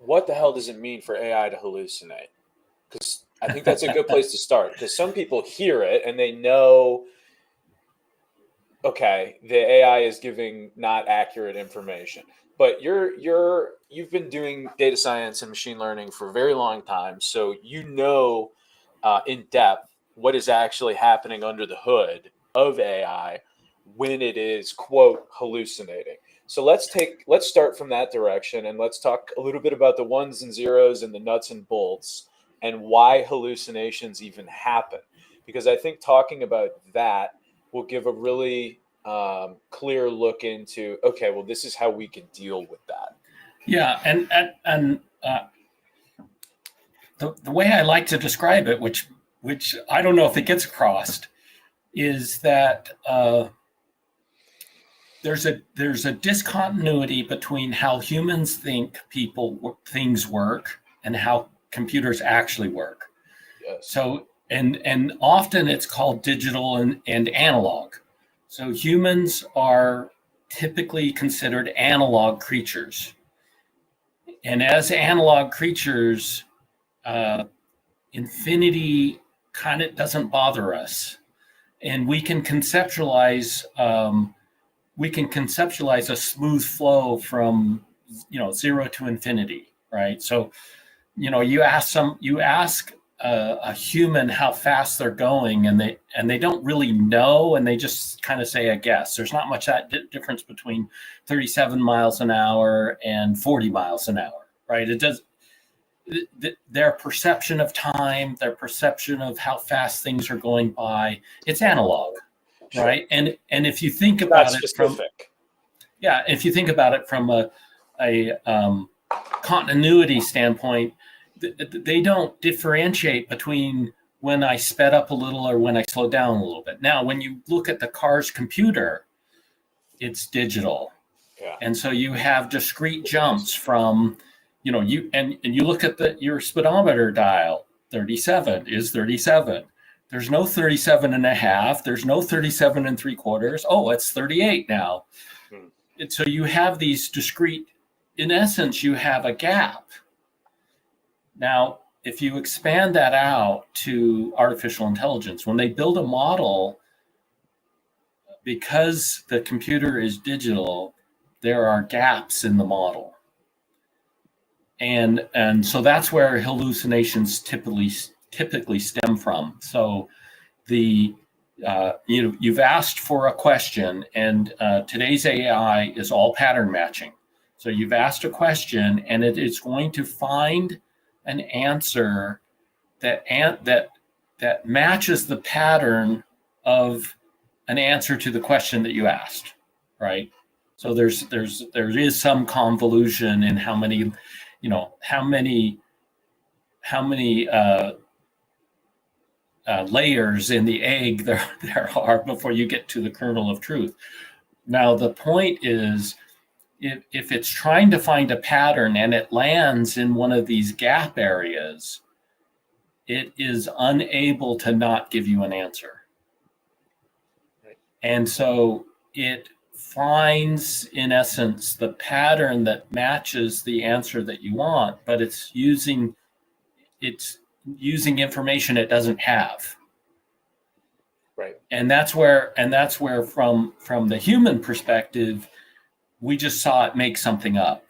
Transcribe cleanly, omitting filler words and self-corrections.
what the hell does it mean for AI to hallucinate? Because I think that's a good place to start. Because some people hear it and they know, okay, the AI is giving not accurate information. But you've been doing data science and machine learning for a very long time, so you know in depth what is actually happening under the hood of AI when it is quote hallucinating. So let's start from that direction and let's talk a little bit about the ones and zeros and the nuts and bolts and why hallucinations even happen. Because I think talking about that will give a really clear look into, okay, well, this is how we can deal with that. Yeah, and the way I like to describe it, which I don't know if it gets across, is that there's a discontinuity between how humans think things work and how computers actually work. Yes. So and often it's called digital and analog. So humans are typically considered analog creatures. And as analog creatures, infinity kind of doesn't bother us. And we can conceptualize a smooth flow from zero to infinity, right? So you ask a human how fast they're going, and they don't really know, and they just kind of say a guess. There's not much that difference between 37 miles an hour and 40 miles an hour, right? It does. Their perception of time, their perception of how fast things are going by, it's analog, Sure. right? And if you think about it from a continuity standpoint, they don't differentiate between when I sped up a little or when I slowed down a little bit. Now, when you look at the car's computer, it's digital. Yeah. And so you have discrete jumps from, you look at your speedometer dial, 37 is 37. There's no 37 and a half. There's no 37 and 3/4. Oh, it's 38 now. And so you have these discrete, in essence, you have a gap. Now, if you expand that out to artificial intelligence, when they build a model, because the computer is digital, there are gaps in the model. And so that's where hallucinations typically stem from. So you've asked for a question, and today's AI is all pattern matching. So you've asked a question, and it is going to find an answer that matches the pattern of an answer to the question that you asked, right? So there is some convolution in how many layers in the egg there are before you get to the kernel of truth. Now, the point is, if it's trying to find a pattern and it lands in one of these gap areas, it is unable to not give you an answer. Right. And so it finds, in essence, the pattern that matches the answer that you want, but it's using information it doesn't have. Right. And that's where from the human perspective, we just saw it make something up.